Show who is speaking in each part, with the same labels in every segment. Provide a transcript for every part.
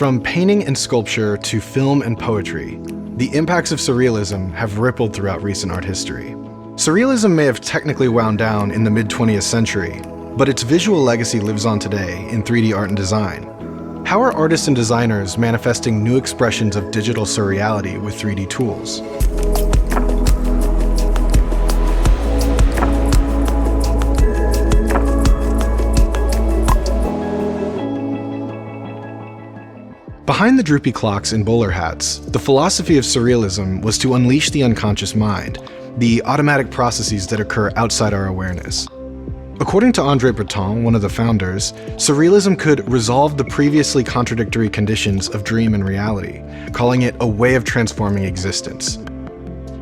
Speaker 1: From painting and sculpture to film and poetry, the impacts of surrealism have rippled throughout recent art history. Surrealism may have technically wound down in the mid-20th century, but its visual legacy lives on today in 3D art and design. How are artists and designers manifesting new expressions of digital surreality with 3D tools? Behind the droopy clocks and bowler hats, the philosophy of surrealism was to unleash the unconscious mind, the automatic processes that occur outside our awareness. According to André Breton, one of the founders, surrealism could resolve the previously contradictory conditions of dream and reality, calling it a way of transforming existence.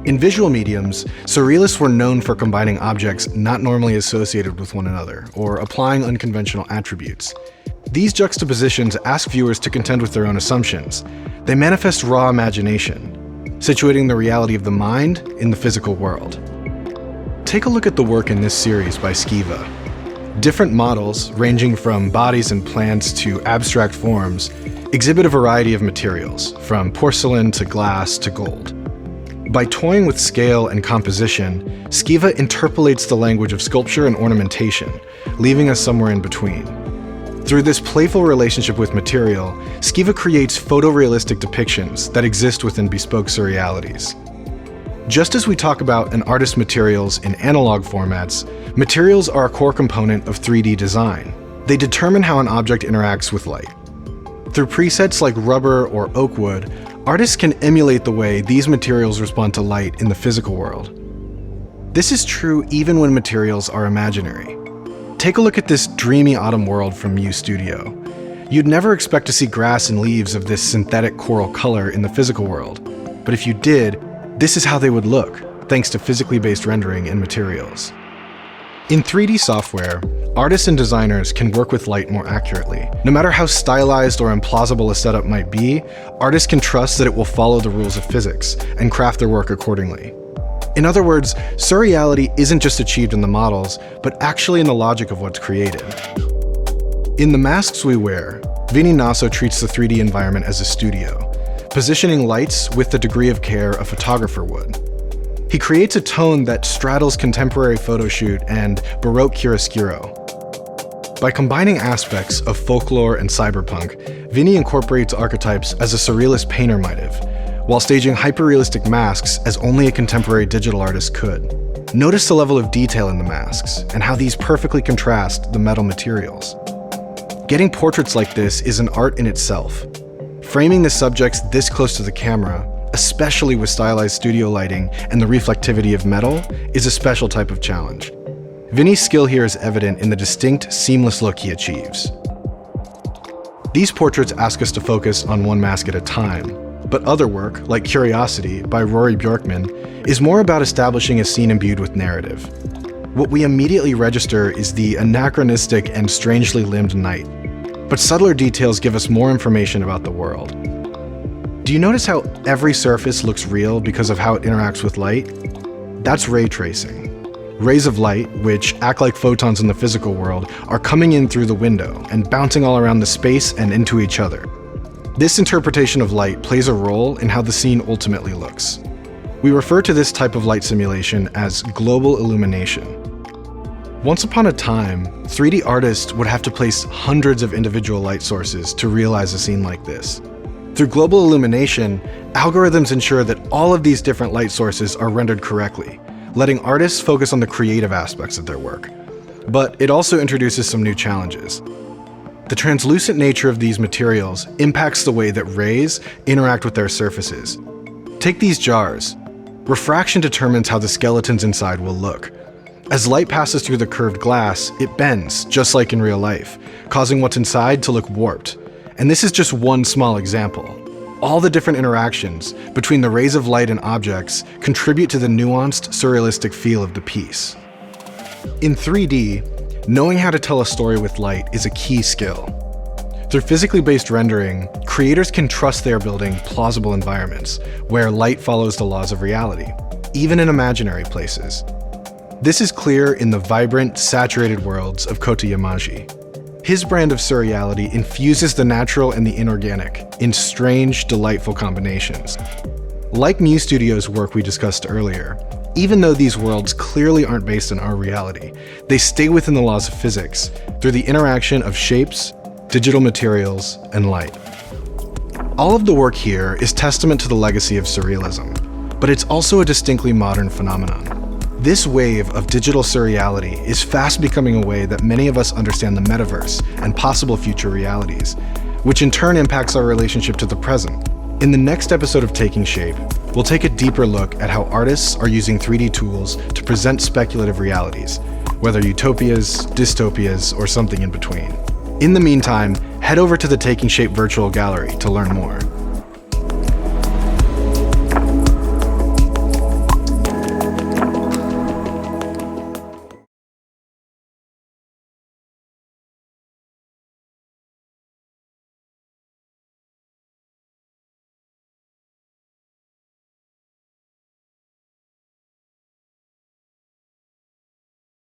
Speaker 1: In visual mediums, surrealists were known for combining objects not normally associated with one another, or applying unconventional attributes. These juxtapositions ask viewers to contend with their own assumptions. They manifest raw imagination, situating the reality of the mind in the physical world. Take a look at the work in this series by Skiva. Different models, ranging from bodies and plants to abstract forms, exhibit a variety of materials, from porcelain to glass to gold. By toying with scale and composition, Skiva interpolates the language of sculpture and ornamentation, leaving us somewhere in between. Through this playful relationship with material, Skiva creates photorealistic depictions that exist within bespoke surrealities. Just as we talk about an artist's materials in analog formats, materials are a core component of 3D design. They determine how an object interacts with light. Through presets like rubber or oak wood, artists can emulate the way these materials respond to light in the physical world. This is true even when materials are imaginary. Take a look at this dreamy autumn world from Mew Studio. You'd never expect to see grass and leaves of this synthetic coral color in the physical world, but if you did, this is how they would look, thanks to physically based rendering and materials. In 3D software, artists and designers can work with light more accurately. No matter how stylized or implausible a setup might be, artists can trust that it will follow the rules of physics and craft their work accordingly. In other words, surreality isn't just achieved in the models, but actually in the logic of what's created. In The Masks We Wear, Vinny Nasso treats the 3D environment as a studio, positioning lights with the degree of care a photographer would. He creates a tone that straddles contemporary photoshoot and Baroque chiaroscuro. By combining aspects of folklore and cyberpunk, Vinny incorporates archetypes as a surrealist painter might have, while staging hyper-realistic masks as only a contemporary digital artist could. Notice the level of detail in the masks, and how these perfectly contrast the metal materials. Getting portraits like this is an art in itself. Framing the subjects this close to the camera, especially with stylized studio lighting and the reflectivity of metal, is a special type of challenge. Vinny's skill here is evident in the distinct, seamless look he achieves. These portraits ask us to focus on one mask at a time, but other work, like Curiosity by Rory Bjorkman, is more about establishing a scene imbued with narrative. What we immediately register is the anachronistic and strangely limbed night, but subtler details give us more information about the world. Do you notice how every surface looks real because of how it interacts with light? That's ray tracing. Rays of light, which act like photons in the physical world, are coming in through the window and bouncing all around the space and into each other. This interpretation of light plays a role in how the scene ultimately looks. We refer to this type of light simulation as global illumination. Once upon a time, 3D artists would have to place hundreds of individual light sources to realize a scene like this. Through global illumination, algorithms ensure that all of these different light sources are rendered correctly, letting artists focus on the creative aspects of their work. But it also introduces some new challenges. The translucent nature of these materials impacts the way that rays interact with their surfaces. Take these jars. Refraction determines how the skeletons inside will look. As light passes through the curved glass, it bends, just like in real life, causing what's inside to look warped. And this is just one small example. All the different interactions between the rays of light and objects contribute to the nuanced, surrealistic feel of the piece. In 3D, knowing how to tell a story with light is a key skill. Through physically based rendering, creators can trust they are building plausible environments where light follows the laws of reality, even in imaginary places. This is clear in the vibrant, saturated worlds of Kota Yamaji. His brand of surreality infuses the natural and the inorganic in strange, delightful combinations. Like Muse Studios' work we discussed earlier, even though these worlds clearly aren't based on our reality, they stay within the laws of physics through the interaction of shapes, digital materials, and light. All of the work here is testament to the legacy of surrealism, but it's also a distinctly modern phenomenon. This wave of digital surreality is fast becoming a way that many of us understand the metaverse and possible future realities, which in turn impacts our relationship to the present. In the next episode of Taking Shape, we'll take a deeper look at how artists are using 3D tools to present speculative realities, whether utopias, dystopias, or something in between. In the meantime, head over to the Taking Shape virtual gallery to learn more.